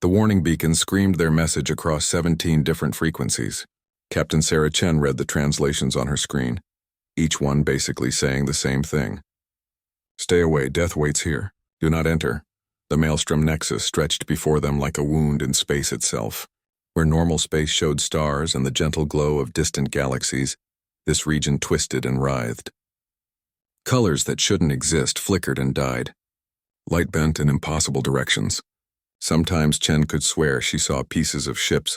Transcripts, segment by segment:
The warning beacon screamed their message across 17 different frequencies. Captain Sarah Chen read the translations on her screen, each one basically saying the same thing. Stay away, death waits here. Do not enter. The maelstrom nexus stretched before them like a wound in space itself. Where normal space showed stars and the gentle glow of distant galaxies, this region twisted and writhed. Colors that shouldn't exist flickered and died. Light bent in impossible directions. Sometimes Chen could swear she saw pieces of ships,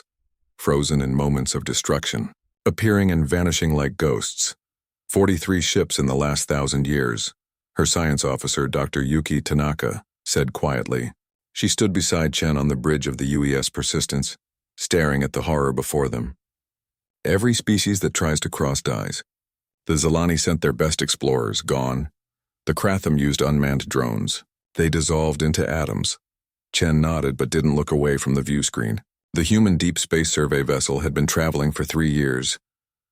frozen in moments of destruction, appearing and vanishing like ghosts. 43 ships in the last 1,000 years, her science officer, Dr. Yuki Tanaka, said quietly. She stood beside Chen on the bridge of the UES Persistence, staring at the horror before them. Every species that tries to cross dies. The Zilani sent their best explorers, gone. The Kratham used unmanned drones. They dissolved into atoms. Chen nodded but didn't look away from the view screen. The human Deep Space Survey vessel had been traveling for 3 years,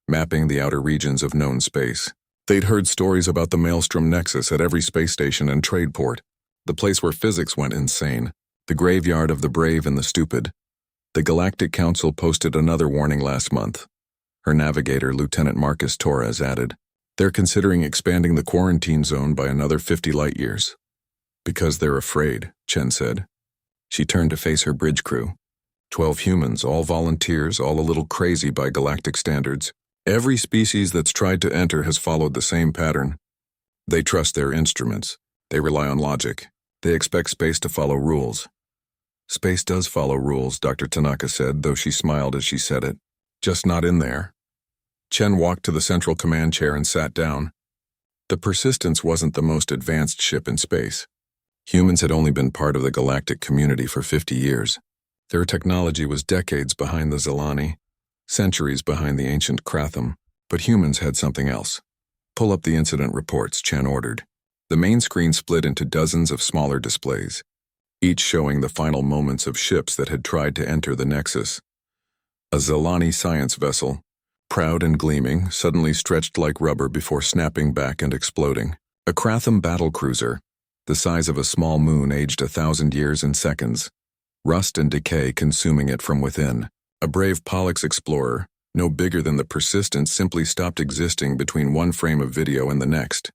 mapping the outer regions of known space. They'd heard stories about the Maelstrom Nexus at every space station and trade port, the place where physics went insane, the graveyard of the brave and the stupid. The Galactic Council posted another warning last month. Her navigator, Lieutenant Marcus Torres, added, "They're considering expanding the quarantine zone by another 50 light-years. Because they're afraid," Chen said. She turned to face her bridge crew. 12 humans, all volunteers, all a little crazy by galactic standards. Every species that's tried to enter has followed the same pattern. They trust their instruments. They rely on logic. They expect space to follow rules. Space does follow rules, Dr. Tanaka said, though she smiled as she said it. Just not in there. Chen walked to the central command chair and sat down. The Persistence wasn't the most advanced ship in space. Humans had only been part of the galactic community for 50 years. Their technology was decades behind the Zilani, centuries behind the ancient Kratham, but humans had something else. Pull up the incident reports, Chen ordered. The main screen split into dozens of smaller displays, each showing the final moments of ships that had tried to enter the Nexus. A Zilani science vessel, proud and gleaming, suddenly stretched like rubber before snapping back and exploding. A Kratham battlecruiser, the size of a small moon aged 1,000 years in seconds, rust and decay consuming it from within. A brave Pollux explorer, no bigger than the Persistence, simply stopped existing between one frame of video and the next.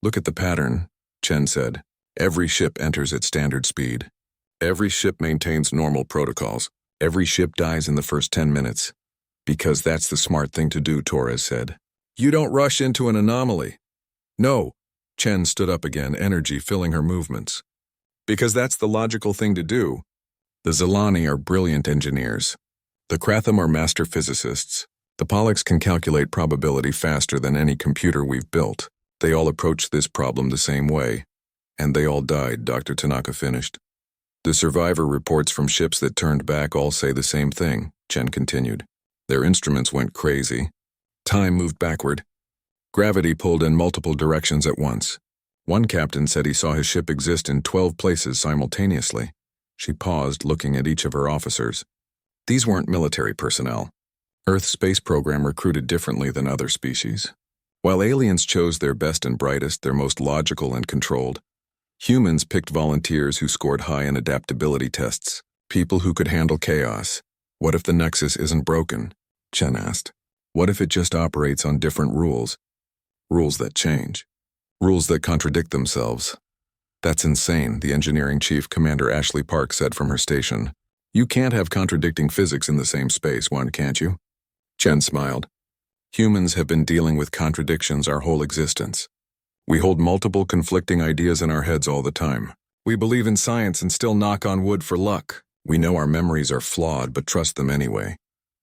Look at the pattern, Chen said. Every ship enters at standard speed. Every ship maintains normal protocols. Every ship dies in the first 10 minutes. Because that's the smart thing to do, Torres said. You don't rush into an anomaly. No. Chen stood up again, energy filling her movements. Because that's the logical thing to do. The Zilani are brilliant engineers. The Kratham are master physicists. The Pollux can calculate probability faster than any computer we've built. They all approached this problem the same way. And they all died, Dr. Tanaka finished. The survivor reports from ships that turned back all say the same thing, Chen continued. Their instruments went crazy. Time moved backward. Gravity pulled in multiple directions at once. One captain said he saw his ship exist in 12 places simultaneously. She paused, looking at each of her officers. These weren't military personnel. Earth's space program recruited differently than other species. While aliens chose their best and brightest, their most logical and controlled, humans picked volunteers who scored high in adaptability tests, people who could handle chaos. What if the Nexus isn't broken? Chen asked. What if it just operates on different rules? Rules that change. Rules that contradict themselves. That's insane, the engineering chief, Commander Ashley Park, said from her station. You can't have contradicting physics in the same space, one, can't you? Chen smiled. Humans have been dealing with contradictions our whole existence. We hold multiple conflicting ideas in our heads all the time. We believe in science and still knock on wood for luck. We know our memories are flawed, but trust them anyway.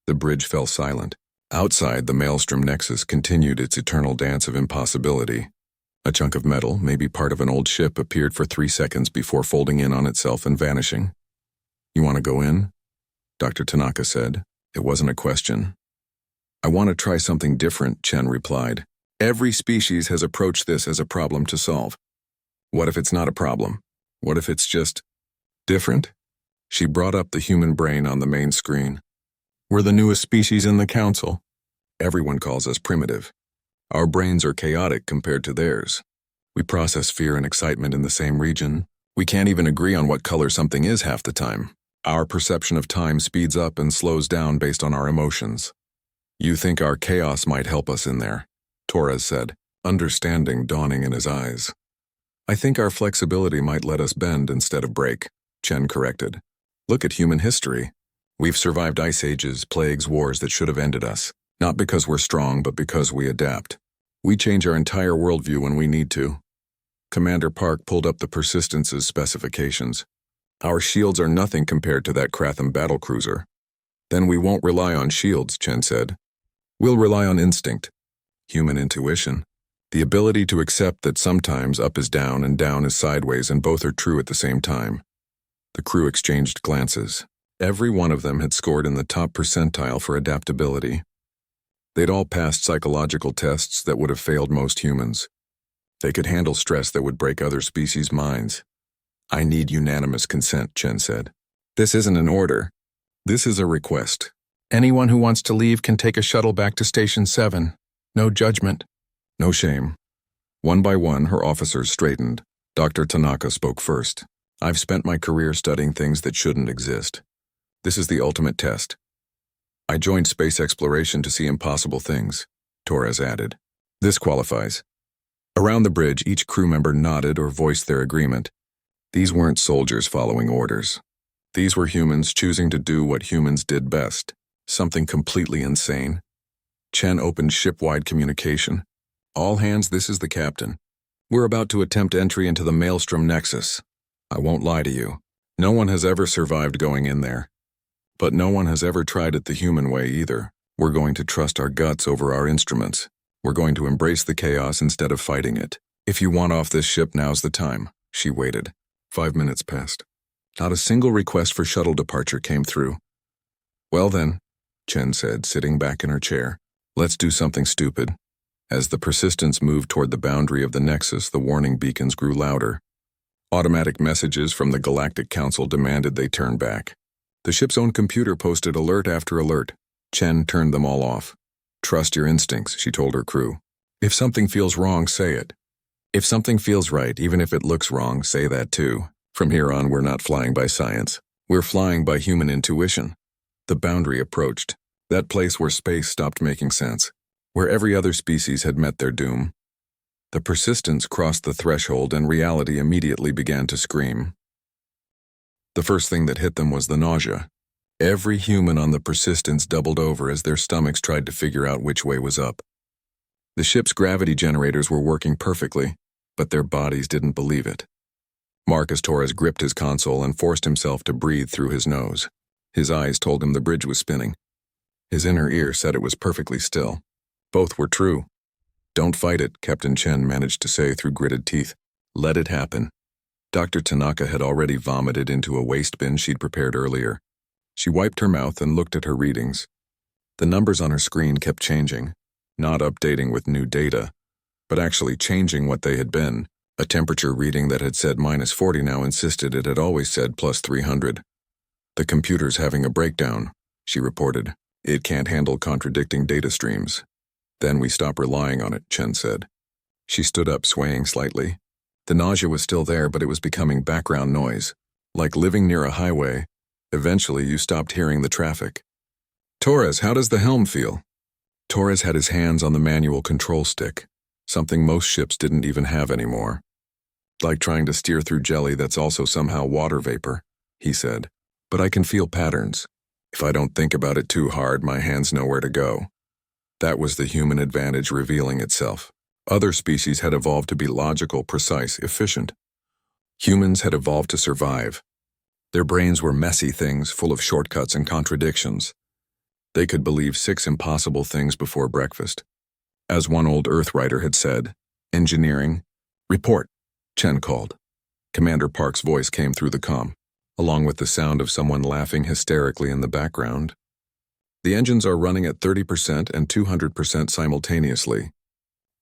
The bridge fell silent. Outside, the Maelstrom Nexus continued its eternal dance of impossibility. A chunk of metal, maybe part of an old ship, appeared for 3 seconds before folding in on itself and vanishing. You want to go in? Dr. Tanaka said. It wasn't a question. I want to try something different, Chen replied. Every species has approached this as a problem to solve. What if it's not a problem? What if it's just different? She brought up the human brain on the main screen. We're the newest species in the council. Everyone calls us primitive. Our brains are chaotic compared to theirs. We process fear and excitement in the same region. We can't even agree on what color something is half the time. Our perception of time speeds up and slows down based on our emotions. You think our chaos might help us in there, Torres said, understanding dawning in his eyes. I think our flexibility might let us bend instead of break, Chen corrected. Look at human history. We've survived ice ages, plagues, wars that should have ended us, not because we're strong, but because we adapt. We change our entire worldview when we need to. Commander Park pulled up the Persistence's specifications. Our shields are nothing compared to that Kratham battlecruiser. Then we won't rely on shields, Chen said. We'll rely on instinct, human intuition, the ability to accept that sometimes up is down and down is sideways and both are true at the same time. The crew exchanged glances. Every one of them had scored in the top percentile for adaptability. They'd all passed psychological tests that would have failed most humans. They could handle stress that would break other species' minds. I need unanimous consent, Chen said. This isn't an order. This is a request. Anyone who wants to leave can take a shuttle back to Station 7. No judgment. No shame. One by one, her officers straightened. Dr. Tanaka spoke first. I've spent my career studying things that shouldn't exist. This is the ultimate test. I joined space exploration to see impossible things, Torres added. This qualifies. Around the bridge, each crew member nodded or voiced their agreement. These weren't soldiers following orders. These were humans choosing to do what humans did best. Something completely insane. Chen opened ship-wide communication. All hands, this is the captain. We're about to attempt entry into the Maelstrom Nexus. I won't lie to you. No one has ever survived going in there. But no one has ever tried it the human way either. We're going to trust our guts over our instruments. We're going to embrace the chaos instead of fighting it. If you want off this ship, now's the time. She waited. 5 minutes passed. Not a single request for shuttle departure came through. Well then, Chen said, sitting back in her chair. Let's do something stupid. As the Persistence moved toward the boundary of the Nexus, the warning beacons grew louder. Automatic messages from the Galactic Council demanded they turn back. The ship's own computer posted alert after alert. Chen turned them all off. Trust your instincts, she told her crew. If something feels wrong, say it. If something feels right, even if it looks wrong, say that too. From here on, we're not flying by science. We're flying by human intuition. The boundary approached. That place where space stopped making sense. Where every other species had met their doom. The Persistence crossed the threshold and reality immediately began to scream. The first thing that hit them was the nausea. Every human on the Persistence doubled over as their stomachs tried to figure out which way was up. The ship's gravity generators were working perfectly, but their bodies didn't believe it. Marcus Torres gripped his console and forced himself to breathe through his nose. His eyes told him the bridge was spinning. His inner ear said it was perfectly still. Both were true. Don't fight it, Captain Chen managed to say through gritted teeth. Let it happen. Dr. Tanaka had already vomited into a waste bin she'd prepared earlier. She wiped her mouth and looked at her readings. The numbers on her screen kept changing, not updating with new data, but actually changing what they had been. A temperature reading that had said -40 now insisted it had always said +300. The computer's having a breakdown, she reported. It can't handle contradicting data streams. Then we stop relying on it, Chen said. She stood up, swaying slightly. The nausea was still there, but it was becoming background noise. Like living near a highway, eventually you stopped hearing the traffic. Torres, how does the helm feel? Torres had his hands on the manual control stick, something most ships didn't even have anymore. Like trying to steer through jelly that's also somehow water vapor, he said. But I can feel patterns. If I don't think about it too hard, my hands know where to go. That was the human advantage revealing itself. Other species had evolved to be logical, precise, efficient. Humans had evolved to survive. Their brains were messy things, full of shortcuts and contradictions. They could believe 6 impossible things before breakfast. As one old Earth writer had said, engineering. Report, Chen called. Commander Park's voice came through the comm, along with the sound of someone laughing hysterically in the background. The engines are running at 30% and 200% simultaneously.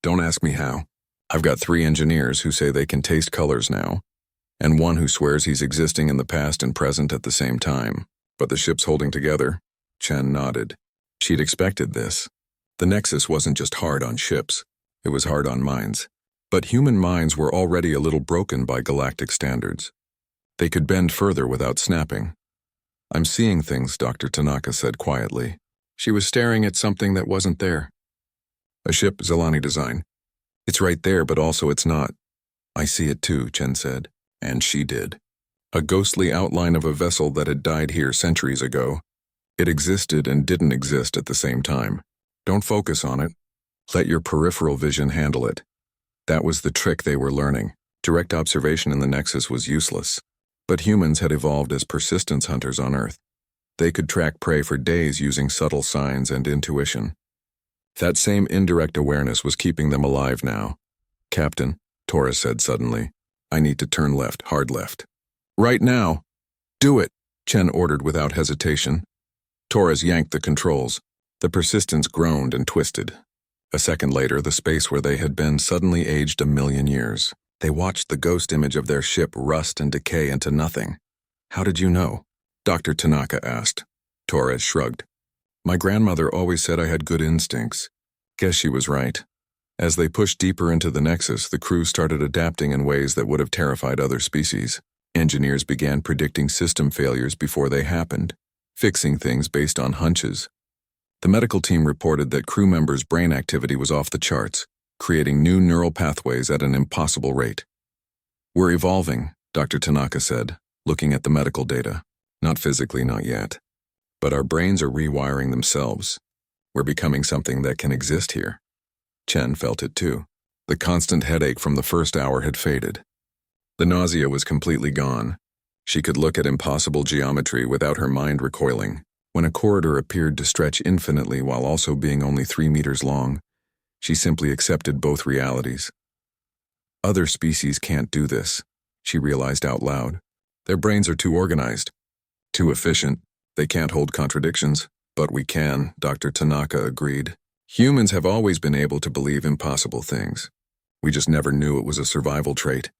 Don't ask me how. I've got 3 engineers who say they can taste colors now, and one who swears he's existing in the past and present at the same time. But the ship's holding together. Chen nodded. She'd expected this. The Nexus wasn't just hard on ships. It was hard on minds. But human minds were already a little broken by galactic standards. They could bend further without snapping. I'm seeing things, Dr. Tanaka said quietly. She was staring at something that wasn't there. A ship, Zelani design. It's right there, but also it's not. I see it too, Chen said. And she did. A ghostly outline of a vessel that had died here centuries ago. It existed and didn't exist at the same time. Don't focus on it. Let your peripheral vision handle it. That was the trick they were learning. Direct observation in the Nexus was useless. But humans had evolved as persistence hunters on Earth. They could track prey for days using subtle signs and intuition. That same indirect awareness was keeping them alive now. Captain, Torres said suddenly, I need to turn left, hard left. Right now. Do it, Chen ordered without hesitation. Torres yanked the controls. The persistence groaned and twisted. A second later, the space where they had been suddenly aged 1,000,000 years. They watched the ghost image of their ship rust and decay into nothing. How did you know? Dr. Tanaka asked. Torres shrugged. My grandmother always said I had good instincts. Guess she was right. As they pushed deeper into the Nexus, the crew started adapting in ways that would have terrified other species. Engineers began predicting system failures before they happened, fixing things based on hunches. The medical team reported that crew members' brain activity was off the charts, creating new neural pathways at an impossible rate. We're evolving, Dr. Tanaka said, looking at the medical data. Not physically, not yet. But our brains are rewiring themselves. We're becoming something that can exist here. Chen felt it too. The constant headache from the first hour had faded. The nausea was completely gone. She could look at impossible geometry without her mind recoiling. When a corridor appeared to stretch infinitely while also being only 3 meters long, she simply accepted both realities. Other species can't do this, she realized out loud. Their brains are too organized, too efficient. They can't hold contradictions. But we can, Dr. Tanaka agreed. Humans have always been able to believe impossible things. We just never knew it was a survival trait.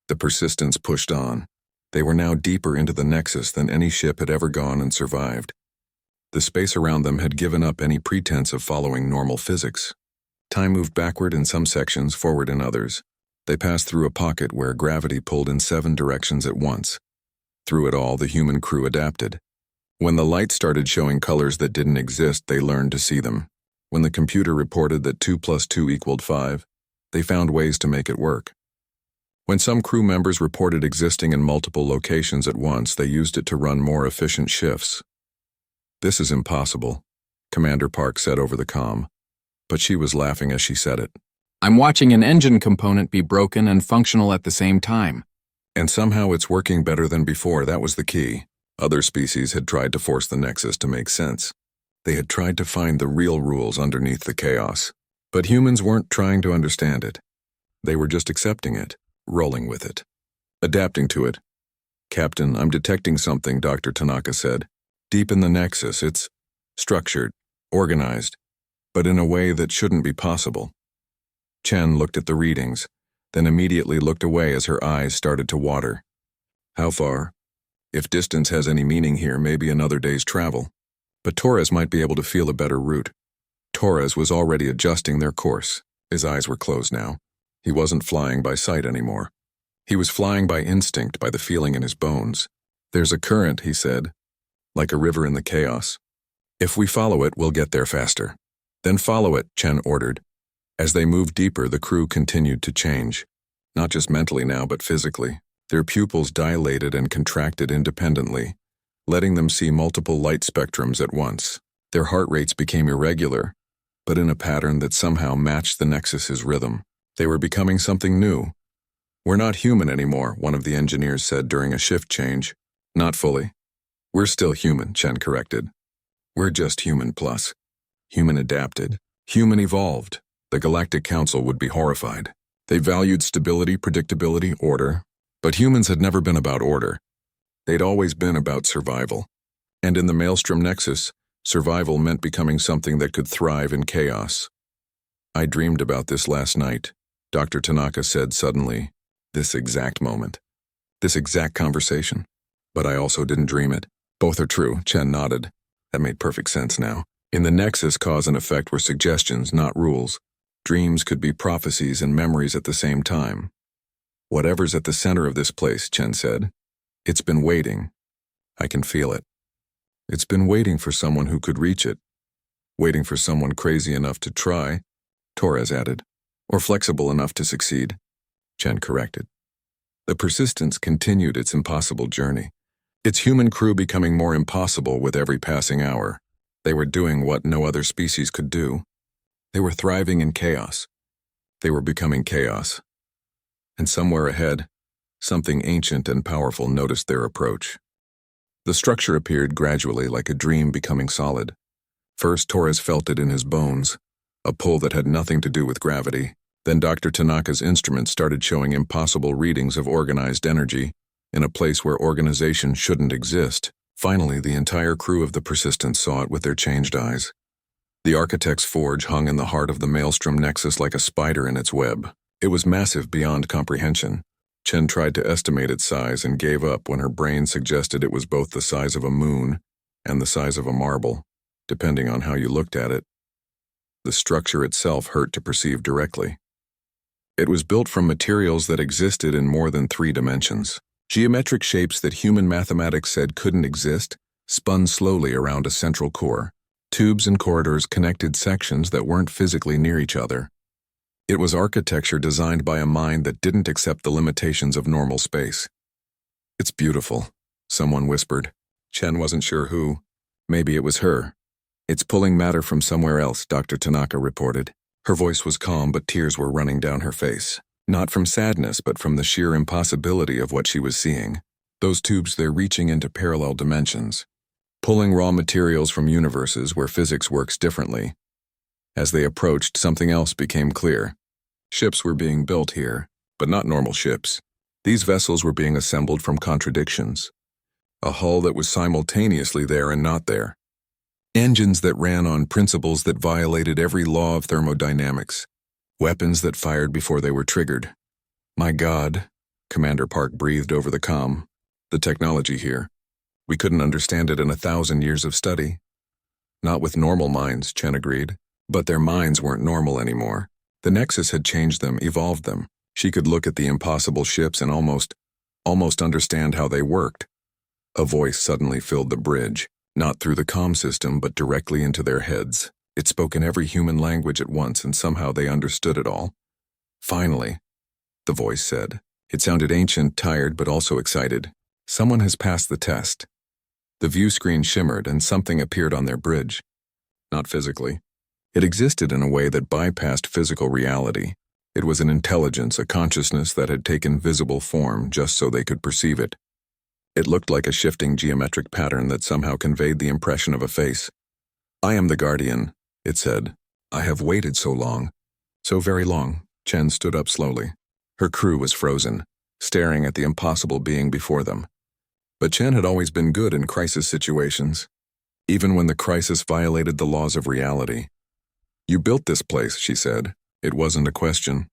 The persistence pushed on. They were now deeper into the Nexus than any ship had ever gone and survived. The space around them had given up any pretense of following normal physics. Time moved backward in some sections, forward in others. They passed through a pocket where gravity pulled in 7 directions at once. Through it all, the human crew adapted. When the light started showing colors that didn't exist, they learned to see them. When the computer reported that 2 plus 2 equaled 5, they found ways to make it work. When some crew members reported existing in multiple locations at once, they used it to run more efficient shifts. This is impossible, Commander Park said over the comm, but she was laughing as she said it. I'm watching an engine component be broken and functional at the same time. And somehow it's working better than before, that was the key. Other species had tried to force the Nexus to make sense. They had tried to find the real rules underneath the chaos. But humans weren't trying to understand it. They were just accepting it, rolling with it, adapting to it. Captain, I'm detecting something, Dr. Tanaka said. Deep in the Nexus, it's structured, organized, but in a way that shouldn't be possible. Chen looked at the readings, then immediately looked away as her eyes started to water. How far? If distance has any meaning here, maybe another day's travel. But Torres might be able to feel a better route. Torres was already adjusting their course. His eyes were closed now. He wasn't flying by sight anymore. He was flying by instinct, by the feeling in his bones. There's a current, he said, like a river in the chaos. If we follow it, we'll get there faster. Then follow it, Chen ordered. As they moved deeper, the crew continued to change. Not just mentally now, but physically. Their pupils dilated and contracted independently, letting them see multiple light spectrums at once. Their heart rates became irregular, but in a pattern that somehow matched the Nexus's rhythm. They were becoming something new. We're not human anymore, one of the engineers said during a shift change. Not fully. We're still human, Chen corrected. We're just human plus. Human adapted. Human evolved. The Galactic Council would be horrified. They valued stability, predictability, order. But humans had never been about order. They'd always been about survival. And in the Maelstrom Nexus, survival meant becoming something that could thrive in chaos. I dreamed about this last night, Dr. Tanaka said suddenly. This exact moment. This exact conversation. But I also didn't dream it. Both are true, Chen nodded. That made perfect sense now. In the Nexus, cause and effect were suggestions, not rules. Dreams could be prophecies and memories at the same time. Whatever's at the center of this place, Chen said. It's been waiting. I can feel it. It's been waiting for someone who could reach it. Waiting for someone crazy enough to try, Torres added. Or flexible enough to succeed, Chen corrected. The Persistence continued its impossible journey. Its human crew becoming more impossible with every passing hour. They were doing what no other species could do. They were thriving in chaos. They were becoming chaos. And somewhere ahead, something ancient and powerful noticed their approach. The structure appeared gradually like a dream becoming solid. First, Torres felt it in his bones, a pull that had nothing to do with gravity. Then Dr. Tanaka's instruments started showing impossible readings of organized energy in a place where organization shouldn't exist. Finally, the entire crew of the Persistence saw it with their changed eyes. The Architect's forge hung in the heart of the Maelstrom Nexus like a spider in its web. It was massive beyond comprehension. Chen tried to estimate its size and gave up when her brain suggested it was both the size of a moon and the size of a marble, depending on how you looked at it. The structure itself hurt to perceive directly. It was built from materials that existed in more than 3 dimensions. Geometric shapes that human mathematics said couldn't exist spun slowly around a central core. Tubes and corridors connected sections that weren't physically near each other. It was architecture designed by a mind that didn't accept the limitations of normal space. "It's beautiful," someone whispered. Chen wasn't sure who. Maybe it was her. "It's pulling matter from somewhere else," Dr. Tanaka reported. Her voice was calm, but tears were running down her face. Not from sadness, but from the sheer impossibility of what she was seeing. Those tubes, they're reaching into parallel dimensions, pulling raw materials from universes where physics works differently. As they approached, something else became clear. Ships were being built here, but not normal ships. These vessels were being assembled from contradictions. A hull that was simultaneously there and not there. Engines that ran on principles that violated every law of thermodynamics. Weapons that fired before they were triggered. "My God," Commander Park breathed over the comm. "The technology here. We couldn't understand it in 1,000 years of study." "Not with normal minds," Chen agreed. But their minds weren't normal anymore. The Nexus had changed them, evolved them. She could look at the impossible ships and almost understand how they worked. A voice suddenly filled the bridge, not through the comm system but directly into their heads. It spoke in every human language at once, and somehow they understood it all. "Finally," the voice said. It sounded ancient, tired, but also excited. "Someone has passed the test." The view screen shimmered and something appeared on their bridge. Not physically. It existed in a way that bypassed physical reality. It was an intelligence, a consciousness that had taken visible form just so they could perceive it. It looked like a shifting geometric pattern that somehow conveyed the impression of a face. "I am the Guardian," it said. "I have waited so long. So very long." Chen stood up slowly. Her crew was frozen, staring at the impossible being before them. But Chen had always been good in crisis situations, even when the crisis violated the laws of reality. "You built this place," she said. It wasn't a question.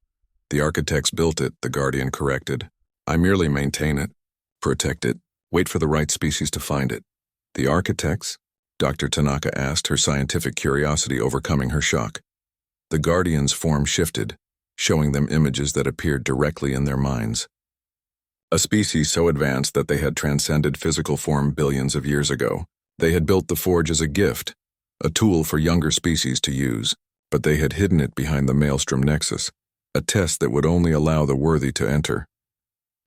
"The architects built it," the Guardian corrected. "I merely maintain it, protect it, wait for the right species to find it." "The architects?" Dr. Tanaka asked, her scientific curiosity overcoming her shock. The Guardian's form shifted, showing them images that appeared directly in their minds. A species so advanced that they had transcended physical form billions of years ago. They had built the forge as a gift, a tool for younger species to use. But they had hidden it behind the Maelstrom Nexus, a test that would only allow the worthy to enter.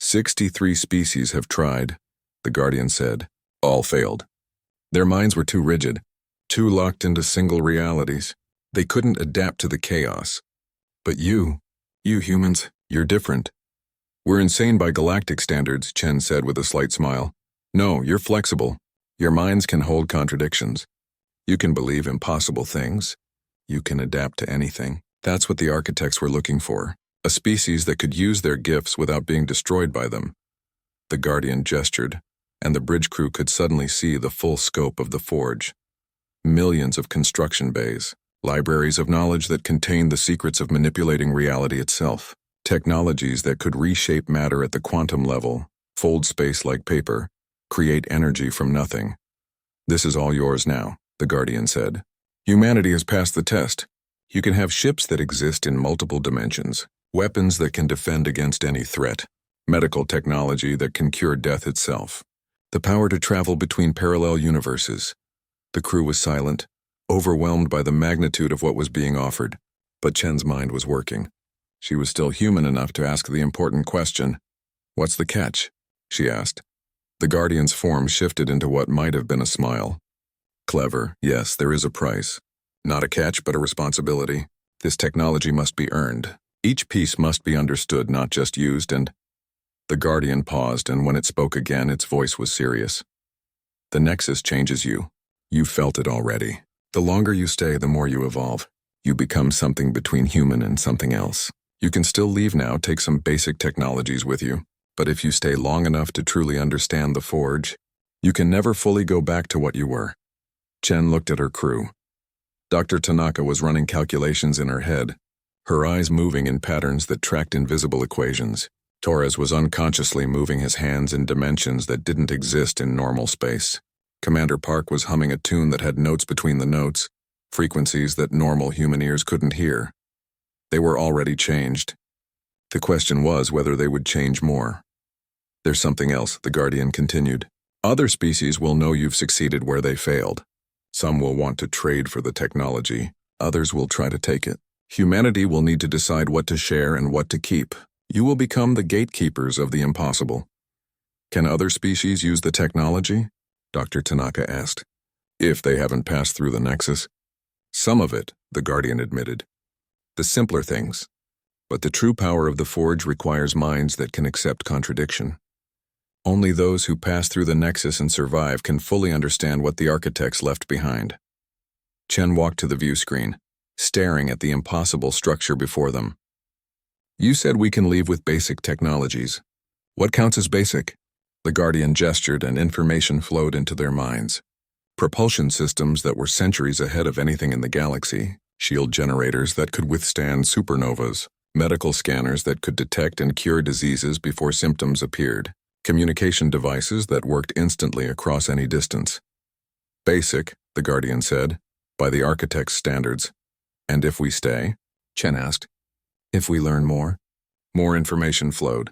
63 species have tried, the Guardian said. All failed. Their minds were too rigid, too locked into single realities. They couldn't adapt to the chaos. But you humans, you're different. "We're insane by galactic standards," Chen said with a slight smile. "No, you're flexible. Your minds can hold contradictions. You can believe impossible things. You can adapt to anything." That's what the architects were looking for, a species that could use their gifts without being destroyed by them. The Guardian gestured, and the bridge crew could suddenly see the full scope of the forge. Millions of construction bays, libraries of knowledge that contained the secrets of manipulating reality itself, technologies that could reshape matter at the quantum level, fold space like paper, create energy from nothing. "This is all yours now," the Guardian said. "Humanity has passed the test. You can have ships that exist in multiple dimensions, weapons that can defend against any threat, medical technology that can cure death itself, the power to travel between parallel universes, The crew was silent, overwhelmed by the magnitude of what was being offered, but Chen's mind was working. She was still human enough to ask the important question. "What's the catch?" she asked. The Guardian's form shifted into what might have been a smile. "Clever, yes, there is a price. Not a catch, but a responsibility. This technology must be earned. Each piece must be understood, not just used, and—" The Guardian paused, and when it spoke again, its voice was serious. "The Nexus changes you. You felt it already. The longer you stay, the more you evolve. You become something between human and something else. You can still leave now, take some basic technologies with you, but if you stay long enough to truly understand the Forge, you can never fully go back to what you were." Chen looked at her crew. Dr. Tanaka was running calculations in her head, her eyes moving in patterns that tracked invisible equations. Torres was unconsciously moving his hands in dimensions that didn't exist in normal space. Commander Park was humming a tune that had notes between the notes, frequencies that normal human ears couldn't hear. They were already changed. The question was whether they would change more. "There's something else," the Guardian continued. "Other species will know you've succeeded where they failed. Some will want to trade for the technology, others will try to take it. Humanity will need to decide what to share and what to keep. You will become the gatekeepers of the impossible." "Can other species use the technology?" Dr. Tanaka asked. "If they haven't passed through the Nexus." "Some of it," the Guardian admitted. "The simpler things. But the true power of the Forge requires minds that can accept contradiction. Only those who pass through the Nexus and survive can fully understand what the architects left behind." Chen walked to the view screen, staring at the impossible structure before them. "You said we can leave with basic technologies. What counts as basic?" The Guardian gestured, and information flowed into their minds. Propulsion systems that were centuries ahead of anything in the galaxy, shield generators that could withstand supernovas, medical scanners that could detect and cure diseases before symptoms appeared, communication devices that worked instantly across any distance. "Basic," the Guardian said, "by the architect's standards." "And if we stay?" Chen asked. "If we learn more?" More information flowed.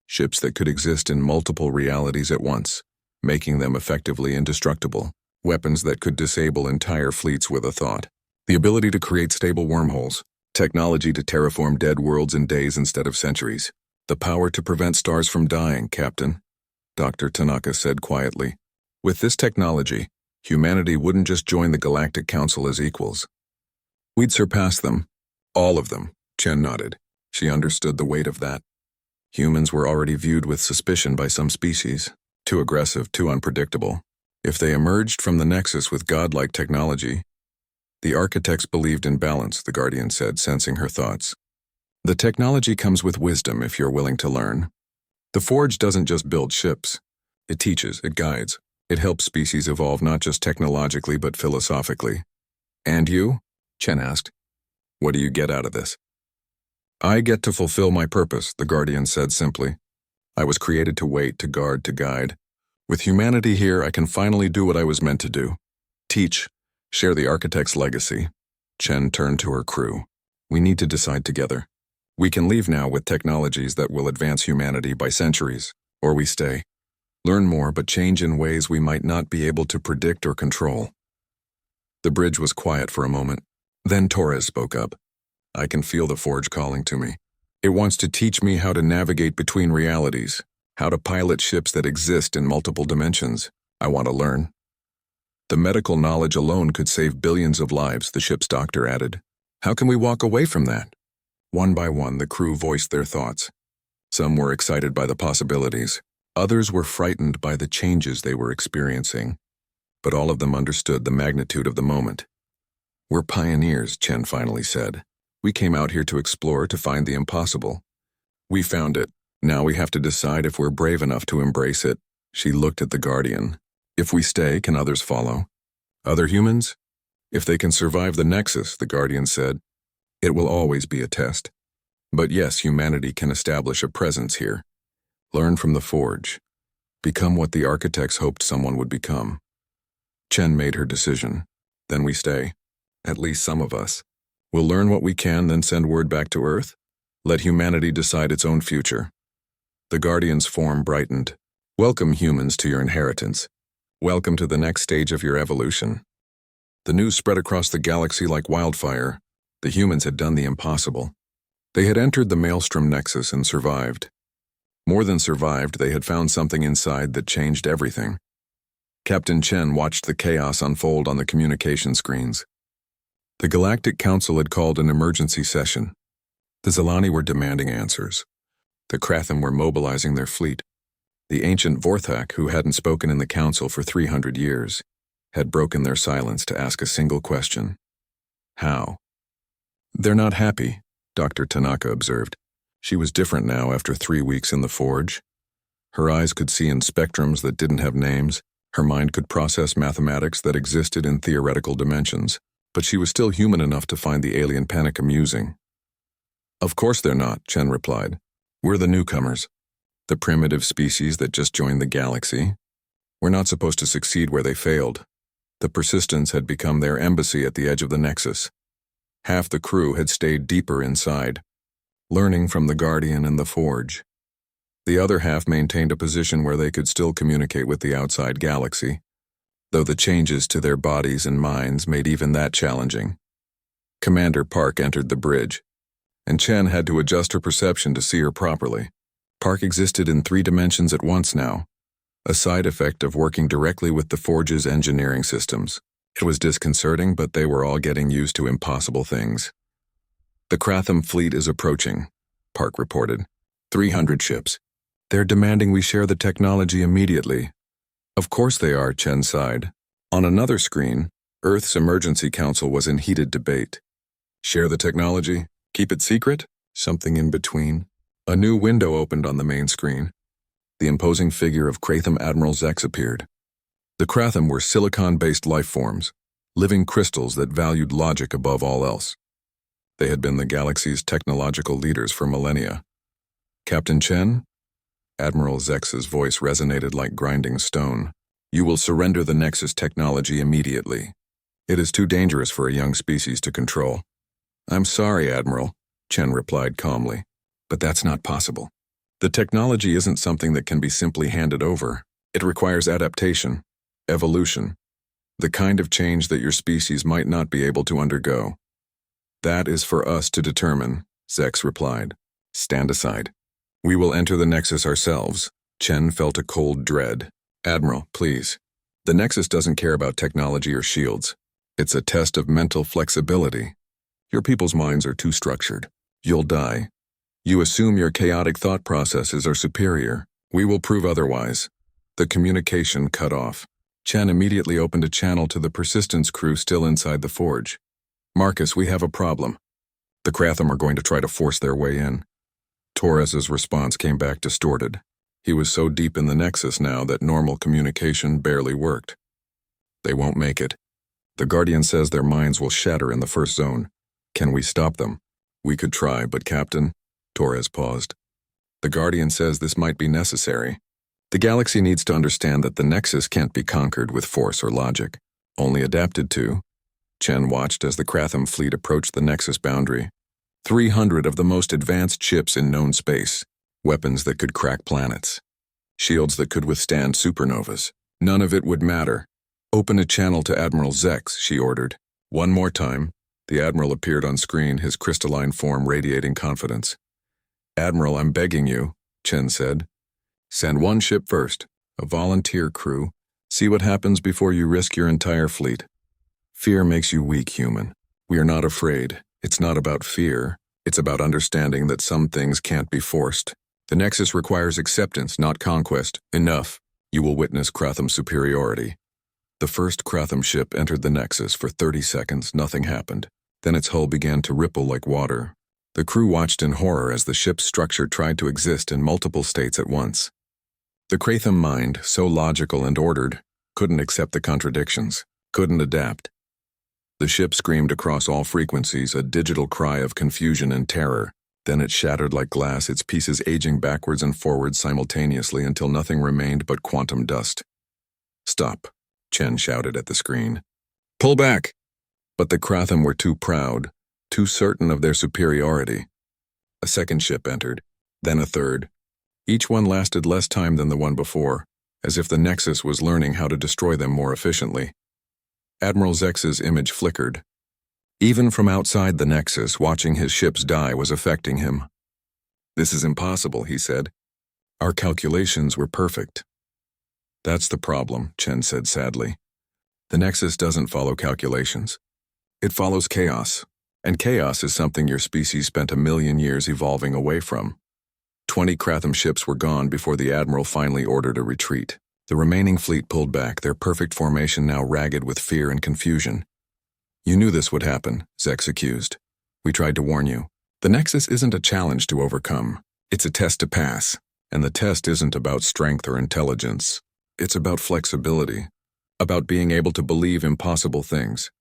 Ships that could exist in multiple realities at once, making them effectively indestructible. Weapons that could disable entire fleets with a thought. The ability to create stable wormholes. Technology to terraform dead worlds in days instead of centuries. "The power to prevent stars from dying, Captain," Dr. Tanaka said quietly. "With this technology, humanity wouldn't just join the Galactic Council as equals. We'd surpass them. All of them." Chen nodded. She understood the weight of that. Humans were already viewed with suspicion by some species. Too aggressive, too unpredictable. If they emerged from the Nexus with godlike technology— "The architects believed in balance," the Guardian said, sensing her thoughts. "The technology comes with wisdom if you're willing to learn. The Forge doesn't just build ships. It teaches, it guides. It helps species evolve not just technologically but philosophically." "And you?" Chen asked. "What do you get out of this?" "I get to fulfill my purpose," the Guardian said simply. "I was created to wait, to guard, to guide. With humanity here, I can finally do what I was meant to do. Teach, share the architect's legacy." Chen turned to her crew. "We need to decide together. We can leave now with technologies that will advance humanity by centuries, or we stay. Learn more, but change in ways we might not be able to predict or control." The bridge was quiet for a moment. Then Torres spoke up. "I can feel the Forge calling to me. It wants to teach me how to navigate between realities, how to pilot ships that exist in multiple dimensions. I want to learn." "The medical knowledge alone could save billions of lives," the ship's doctor added. "How can we walk away from that?" One by one, the crew voiced their thoughts. Some were excited by the possibilities. Others were frightened by the changes they were experiencing. But all of them understood the magnitude of the moment. "We're pioneers," Chen finally said. "We came out here to explore, to find the impossible. We found it. Now we have to decide if we're brave enough to embrace it." She looked at the Guardian. "If we stay, can others follow? Other humans? If they can survive the Nexus," the Guardian said. "It will always be a test. But yes, humanity can establish a presence here. Learn from the Forge. Become what the architects hoped someone would become." Chen made her decision. "Then we stay. At least some of us. We'll learn what we can, then send word back to Earth. Let humanity decide its own future." The Guardian's form brightened. "Welcome, humans, to your inheritance. Welcome to the next stage of your evolution. The news spread across the galaxy like wildfire. The humans had done the impossible. They had entered the Maelstrom Nexus and survived. More than survived, they had found something inside that changed everything. Captain Chen watched the chaos unfold on the communication screens. The Galactic Council had called an emergency session. The Zilani were demanding answers. The Kratham were mobilizing their fleet. The ancient Vorthak, who hadn't spoken in the Council for 300 years, had broken their silence to ask a single question. How? "They're not happy," Dr. Tanaka observed. She was different now after 3 weeks in the forge. Her eyes could see in spectrums that didn't have names. Her mind could process mathematics that existed in theoretical dimensions, but she was still human enough to find the alien panic amusing. "Of course they're not," Chen replied. "We're the newcomers, the primitive species that just joined the galaxy. We're not supposed to succeed where they failed. The Persistence had become their embassy at the edge of the Nexus. Half the crew had stayed deeper inside, learning from the Guardian and the Forge. The other half maintained a position where they could still communicate with the outside galaxy, though the changes to their bodies and minds made even that challenging." Commander Park entered the bridge, and Chen had to adjust her perception to see her properly. Park existed in 3 dimensions at once now, a side effect of working directly with the Forge's engineering systems. It was disconcerting, but they were all getting used to impossible things. "The Kratham fleet is approaching," Park reported. 300 ships. "They're demanding we share the technology immediately." "Of course they are," Chen sighed. On another screen, Earth's Emergency Council was in heated debate. Share the technology? Keep it secret? Something in between? A new window opened on the main screen. The imposing figure of Kratham Admiral Zex appeared. The Kratham were silicon-based life forms, living crystals that valued logic above all else. They had been the galaxy's technological leaders for millennia. "Captain Chen?" Admiral Zex's voice resonated like grinding stone. "You will surrender the Nexus technology immediately. It is too dangerous for a young species to control." "I'm sorry, Admiral," Chen replied calmly, "but that's not possible. The technology isn't something that can be simply handed over. It requires adaptation, evolution, the kind of change that your species might not be able to undergo." "That is for us to determine," Zex replied. "Stand aside. We will enter the Nexus ourselves." Chen felt a cold dread. "Admiral, please. The Nexus doesn't care about technology or shields. It's a test of mental flexibility. Your people's minds are too structured. You'll die. You assume your chaotic thought processes are superior. We will prove otherwise." The communication cut off. Chen immediately opened a channel to the Persistence crew still inside the forge. "Marcus, we have a problem. The Kratham are going to try to force their way in." Torres's response came back distorted. He was so deep in the Nexus now that normal communication barely worked. "They won't make it. The Guardian says their minds will shatter in the first zone. Can we stop them?" "We could try, but Captain..." Torres paused. "The Guardian says this might be necessary. The galaxy needs to understand that the Nexus can't be conquered with force or logic, only adapted to." Chen watched as the Kratham fleet approached the Nexus boundary. 300 of the most advanced ships in known space, weapons that could crack planets, shields that could withstand supernovas. None of it would matter. "Open a channel to Admiral Zex," she ordered. One more time, the Admiral appeared on screen, his crystalline form radiating confidence. "Admiral, I'm begging you," Chen said. "Send one ship first, a volunteer crew. See what happens before you risk your entire fleet. Fear makes you weak, human. We are not afraid. It's not about fear. It's about understanding that some things can't be forced. The Nexus requires acceptance, not conquest. Enough. You will witness Kratham superiority." The first Kratham ship entered the Nexus. For 30 seconds, nothing happened. Then its hull began to ripple like water. The crew watched in horror as the ship's structure tried to exist in multiple states at once. The Kratham mind, so logical and ordered, couldn't accept the contradictions, couldn't adapt. The ship screamed across all frequencies, a digital cry of confusion and terror. Then it shattered like glass, its pieces aging backwards and forwards simultaneously until nothing remained but quantum dust. "Stop," Chen shouted at the screen. "Pull back!" But the Kratham were too proud, too certain of their superiority. A second ship entered, then a third. Each one lasted less time than the one before, as if the Nexus was learning how to destroy them more efficiently. Admiral Zex's image flickered. Even from outside the Nexus, watching his ships die was affecting him. "This is impossible," he said. "Our calculations were perfect." "That's the problem," Chen said sadly. "The Nexus doesn't follow calculations. It follows chaos, and chaos is something your species spent 1,000,000 years evolving away from." 20 Kratham ships were gone before the Admiral finally ordered a retreat. The remaining fleet pulled back, their perfect formation now ragged with fear and confusion. "You knew this would happen," Zex accused. "We tried to warn you. The Nexus isn't a challenge to overcome. It's a test to pass. And the test isn't about strength or intelligence. It's about flexibility. About being able to believe impossible things."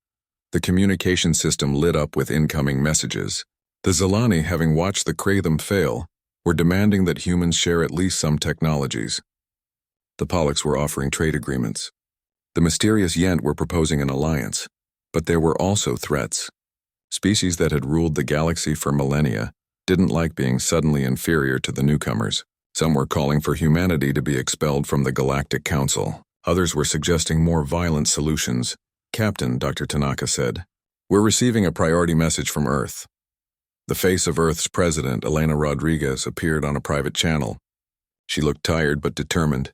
The communication system lit up with incoming messages. The Zilani, having watched the Kratham fail, were demanding that humans share at least some technologies. The Pollux were offering trade agreements. The mysterious Yent were proposing an alliance. But there were also threats. Species that had ruled the galaxy for millennia didn't like being suddenly inferior to the newcomers. Some were calling for humanity to be expelled from the Galactic Council. Others were suggesting more violent solutions. "Captain," Dr. Tanaka said, "we're receiving a priority message from Earth." The face of Earth's president, Elena Rodriguez, appeared on a private channel. She looked tired but determined.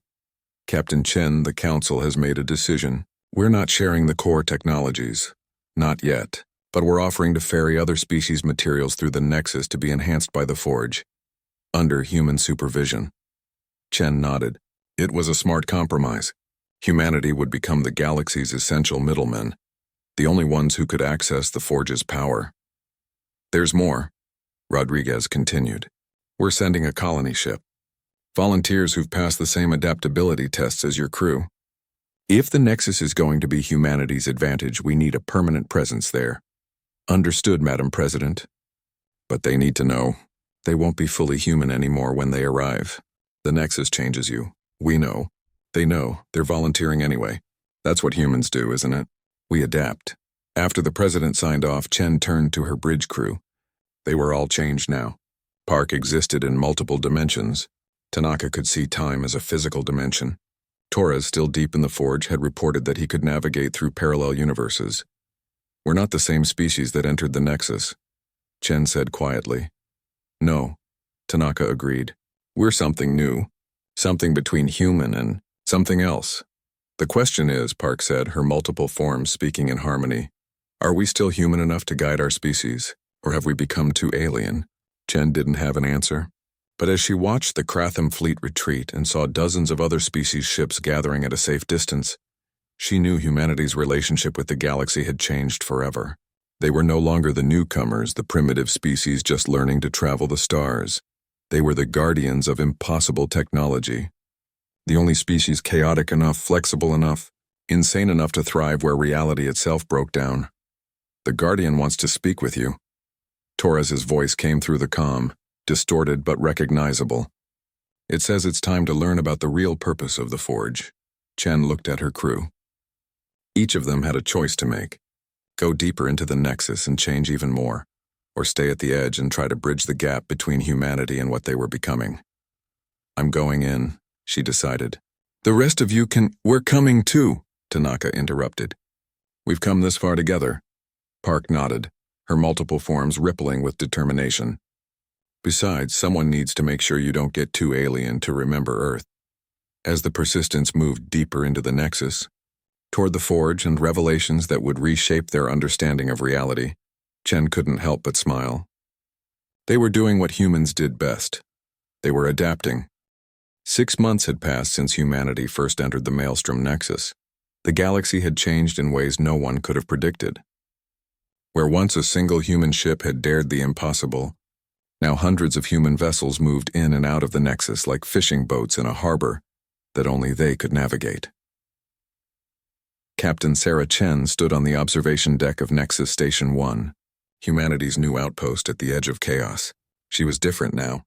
"Captain Chen, the Council has made a decision. We're not sharing the core technologies. Not yet. But we're offering to ferry other species' materials through the Nexus to be enhanced by the Forge. Under human supervision." Chen nodded. It was a smart compromise. Humanity would become the galaxy's essential middlemen, the only ones who could access the Forge's power. "There's more," Rodriguez continued. "We're sending a colony ship. Volunteers who've passed the same adaptability tests as your crew. If the Nexus is going to be humanity's advantage, we need a permanent presence there." "Understood, Madam President. But they need to know. They won't be fully human anymore when they arrive. The Nexus changes you. We know. They know. They're volunteering anyway. That's what humans do, isn't it? We adapt." After the President signed off, Chen turned to her bridge crew. They were all changed now. Park existed in multiple dimensions. Tanaka could see time as a physical dimension. Torres, still deep in the Forge, had reported that he could navigate through parallel universes. "We're not the same species that entered the Nexus," Chen said quietly. "No," Tanaka agreed. "We're something new. Something between human and something else. The question is," Park said, her multiple forms speaking in harmony, "are we still human enough to guide our species, or have we become too alien?" Chen didn't have an answer. But as she watched the Kratham fleet retreat and saw dozens of other species' ships gathering at a safe distance, she knew humanity's relationship with the galaxy had changed forever. They were no longer the newcomers, the primitive species just learning to travel the stars. They were the guardians of impossible technology. The only species chaotic enough, flexible enough, insane enough to thrive where reality itself broke down. "The Guardian wants to speak with you." Torres's voice came through the comm, distorted but recognizable. "It says it's time to learn about the real purpose of the Forge." Chen looked at her crew. Each of them had a choice to make. Go deeper into the Nexus and change even more, or stay at the edge and try to bridge the gap between humanity and what they were becoming. "I'm going in," she decided. "The rest of you can—" "We're coming too," Tanaka interrupted. "We've come this far together." Park nodded, her multiple forms rippling with determination. "Besides, someone needs to make sure you don't get too alien to remember Earth." As the Persistence moved deeper into the Nexus, toward the Forge and revelations that would reshape their understanding of reality, Chen couldn't help but smile. They were doing what humans did best. They were adapting. 6 months had passed since humanity first entered the Maelstrom Nexus. The galaxy had changed in ways no one could have predicted. Where once a single human ship had dared the impossible, now hundreds of human vessels moved in and out of the Nexus like fishing boats in a harbor that only they could navigate. Captain Sarah Chen stood on the observation deck of Nexus Station 1, humanity's new outpost at the edge of chaos. She was different now.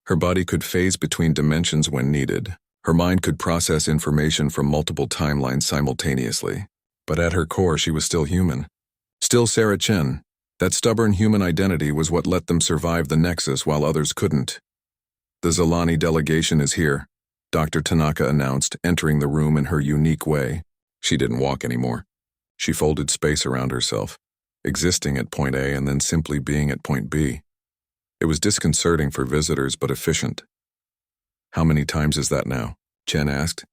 Her body could phase between dimensions when needed. Her mind could process information from multiple timelines simultaneously. But at her core, she was still human. Still Sarah Chen. That stubborn human identity was what let them survive the Nexus while others couldn't. "The Zilani delegation is here," Dr. Tanaka announced, entering the room in her unique way. She didn't walk anymore. She folded space around herself, existing at point A and then simply being at point B. It was disconcerting for visitors but efficient. "How many times is that now?" Chen asked.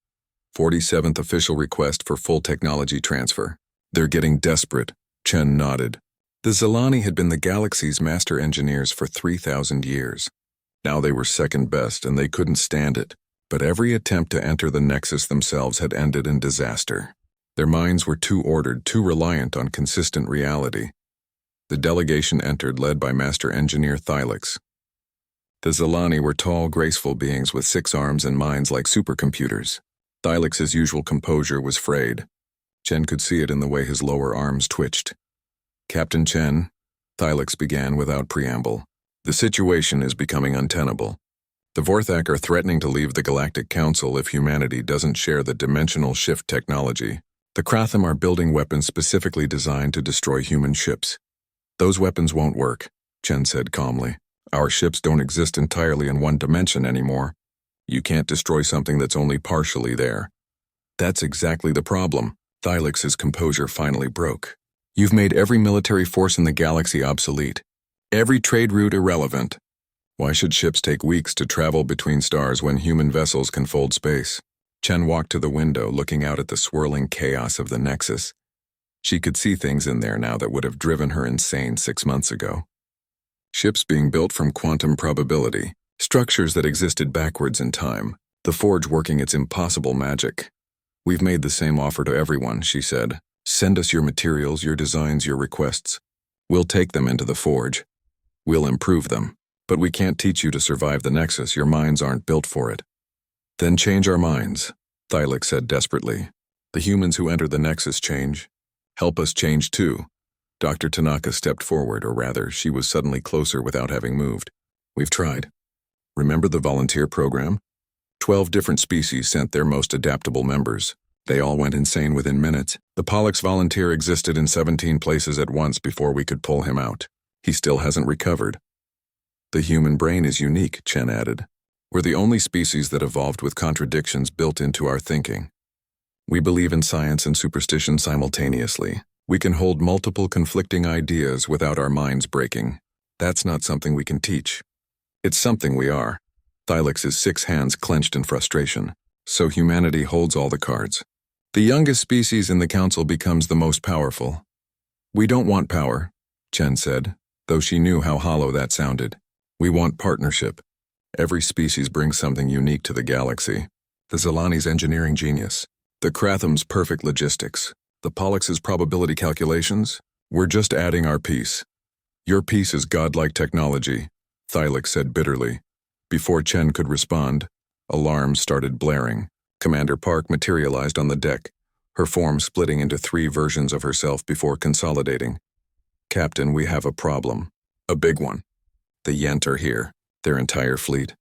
47th official request for full technology transfer. "They're getting desperate," Chen nodded. The Zilani had been the galaxy's master engineers for 3,000 years. Now they were second best and they couldn't stand it. But every attempt to enter the Nexus themselves had ended in disaster. Their minds were too ordered, too reliant on consistent reality. The delegation entered, led by Master Engineer Thylix. The Zilani were tall, graceful beings with 6 arms and minds like supercomputers. Thylix's usual composure was frayed. Chen could see it in the way his lower arms twitched. "Captain Chen," Thylix began without preamble, "the situation is becoming untenable. The Vorthak are threatening to leave the Galactic Council if humanity doesn't share the dimensional shift technology. The Kratham are building weapons specifically designed to destroy human ships. Those weapons won't work," Chen said calmly. "Our ships don't exist entirely in one dimension anymore. You can't destroy something that's only partially there." "That's exactly the problem." Thylix's composure finally broke. "You've made every military force in the galaxy obsolete. Every trade route irrelevant. Why should ships take weeks to travel between stars when human vessels can fold space?" Chen walked to the window, looking out at the swirling chaos of the Nexus. She could see things in there now that would have driven her insane 6 months ago. Ships being built from quantum probability, structures that existed backwards in time, the Forge working its impossible magic. "We've made the same offer to everyone," she said. "Send us your materials, your designs, your requests. We'll take them into the Forge. We'll improve them. But we can't teach you to survive the Nexus. Your minds aren't built for it." "Then change our minds," Thylix said desperately. "The humans who enter the Nexus change. Help us change too." Dr. Tanaka stepped forward, or rather, she was suddenly closer without having moved. "We've tried. Remember the volunteer program? 12 different species sent their most adaptable members. They all went insane within minutes. The Pollux volunteer existed in 17 places at once before we could pull him out. He still hasn't recovered." "The human brain is unique," Chen added. "We're the only species that evolved with contradictions built into our thinking. We believe in science and superstition simultaneously. We can hold multiple conflicting ideas without our minds breaking. That's not something we can teach. It's something we are." Thylix's 6 hands clenched in frustration. "So humanity holds all the cards. The youngest species in the council becomes the most powerful." "We don't want power," Chen said, though she knew how hollow that sounded. "We want partnership. Every species brings something unique to the galaxy. The Zilani's engineering genius. The Kratham's perfect logistics. The Pollux's probability calculations. We're just adding our piece. Your piece is godlike technology," Thylix said bitterly. Before Chen could respond, alarms started blaring. Commander Park materialized on the deck, her form splitting into 3 versions of herself before consolidating. "Captain, we have a problem. A big one. The Yent are here, their entire fleet.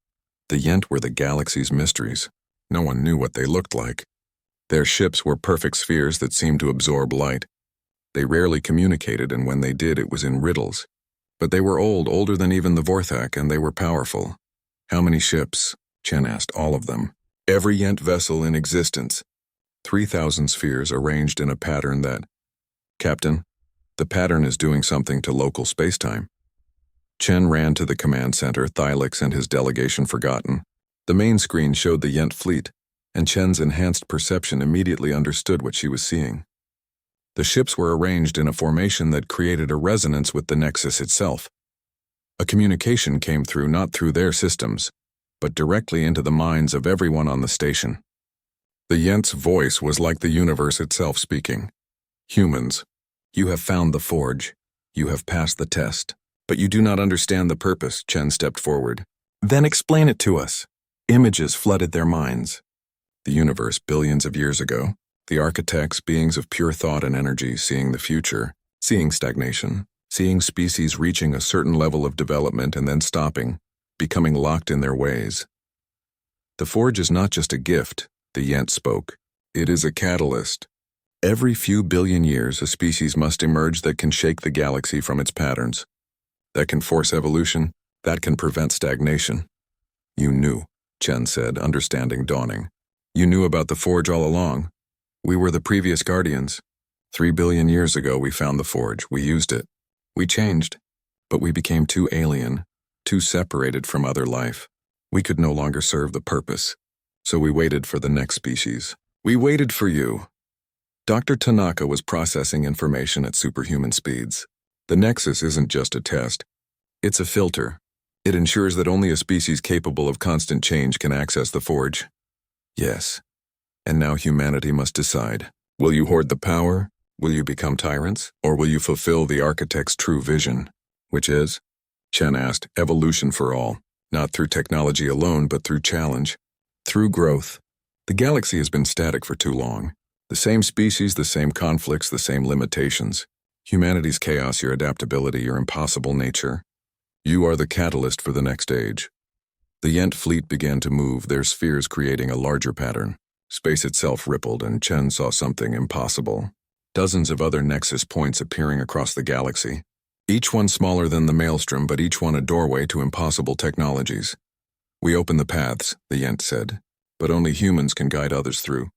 The Yent were the galaxy's mysteries. No one knew what they looked like. Their ships were perfect spheres that seemed to absorb light. They rarely communicated, and when they did, it was in riddles. But they were old, older than even the Vorthak, and they were powerful." "How many ships?" Chen asked. "All of them. Every Yent vessel in existence. 3,000 spheres arranged in a pattern that—" "Captain, the pattern is doing something to local spacetime." Chen ran to the command center, Thylix and his delegation forgotten. The main screen showed the Yent fleet, and Chen's enhanced perception immediately understood what she was seeing. The ships were arranged in a formation that created a resonance with the Nexus itself. A communication came through not through their systems, but directly into the minds of everyone on the station. The Yent's voice was like the universe itself speaking. "Humans, you have found the Forge. You have passed the test. But you do not understand the purpose," Chen stepped forward. "Then explain it to us." Images flooded their minds. The universe billions of years ago, the architects, beings of pure thought and energy, seeing the future, seeing stagnation, seeing species reaching a certain level of development and then stopping, becoming locked in their ways. "The Forge is not just a gift," the Yent spoke. "It is a catalyst. Every few billion years, a species must emerge that can shake the galaxy from its patterns, that can force evolution, that can prevent stagnation." "You knew," Chen said, understanding dawning. "You knew about the Forge all along. We were the previous guardians. 3 billion years ago, we found the forge. We used it. We changed. But we became too alien, too separated from other life. We could no longer serve the purpose. So we waited for the next species. We waited for you. Dr. Tanaka was processing information at superhuman speeds. The Nexus isn't just a test. It's a filter. It ensures that only a species capable of constant change can access the forge. Yes. And now humanity must decide. Will you hoard the power? Will you become tyrants? Or will you fulfill the architect's true vision? Which is? Chen asked. Evolution for all. Not through technology alone, but through challenge. Through growth. The galaxy has been static for too long. The same species, the same conflicts, the same limitations. Humanity's chaos, your adaptability, your impossible nature. You are the catalyst for the next age. The Yent fleet began to move, their spheres creating a larger pattern. Space itself rippled, and Chen saw something impossible. Dozens of other nexus points appearing across the galaxy. Each one smaller than the maelstrom, but each one a doorway to impossible technologies. We open the paths, the Yent said, but only humans can guide others through.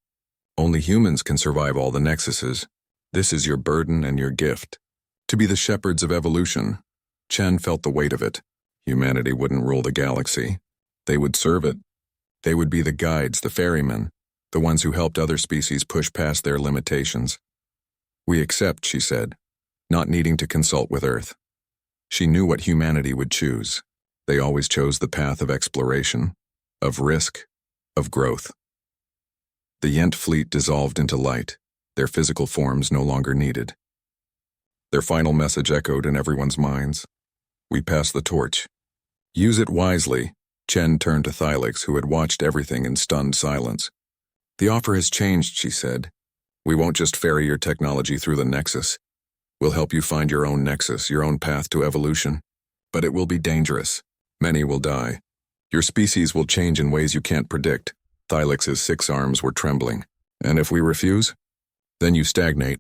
Only humans can survive all the nexuses. This is your burden and your gift. To be the shepherds of evolution. Chen felt the weight of it. Humanity wouldn't rule the galaxy. They would serve it. They would be the guides, the ferrymen, the ones who helped other species push past their limitations. We accept, she said, not needing to consult with Earth. She knew what humanity would choose. They always chose the path of exploration, of risk, of growth. The Yent fleet dissolved into light, their physical forms no longer needed. Their final message echoed in everyone's minds. We pass the torch. Use it wisely. Chen turned to Thylix, who had watched everything in stunned silence. The offer has changed, she said. We won't just ferry your technology through the Nexus. We'll help you find your own Nexus, your own path to evolution. But it will be dangerous. Many will die. Your species will change in ways you can't predict. Thylix's 6 arms were trembling. And if we refuse? Then you stagnate.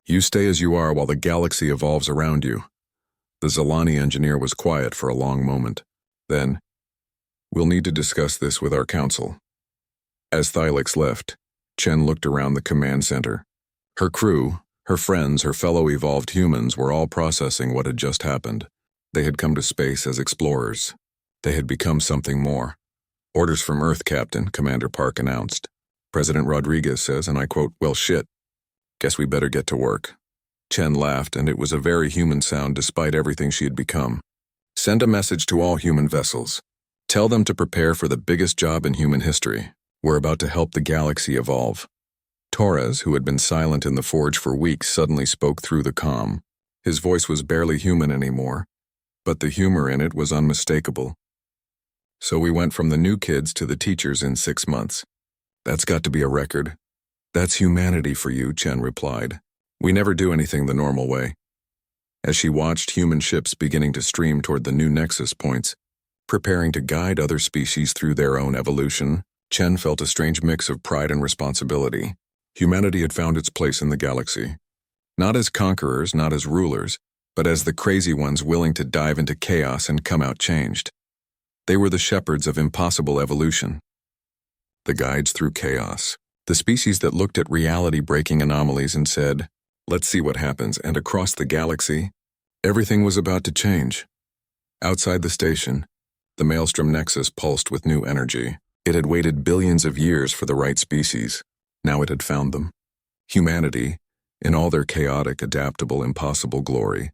You stay as you are while the galaxy evolves around you. The Zalani engineer was quiet for a long moment. Then, we'll need to discuss this with our council. As Thylix left, Chen looked around the command center. Her crew, her friends, her fellow evolved humans were all processing what had just happened. They had come to space as explorers. They had become something more. Orders from Earth, Captain, Commander Park announced. President Rodriguez says, and I quote, well shit. Guess we better get to work. Chen laughed, and it was a very human sound despite everything she had become. Send a message to all human vessels. Tell them to prepare for the biggest job in human history. We're about to help the galaxy evolve. Torres, who had been silent in the forge for weeks, suddenly spoke through the comm. His voice was barely human anymore, but the humor in it was unmistakable. So we went from the new kids to the teachers in 6 months. That's got to be a record. That's humanity for you, Chen replied. We never do anything the normal way. As she watched human ships beginning to stream toward the new nexus points, preparing to guide other species through their own evolution, Chen felt a strange mix of pride and responsibility. Humanity had found its place in the galaxy. Not as conquerors, not as rulers, but as the crazy ones willing to dive into chaos and come out changed. They were the shepherds of impossible evolution. The guides through chaos. The species that looked at reality-breaking anomalies and said, let's see what happens, and across the galaxy, everything was about to change. Outside the station, the Maelstrom Nexus pulsed with new energy. It had waited billions of years for the right species. Now it had found them. Humanity, in all their chaotic, adaptable, impossible glory.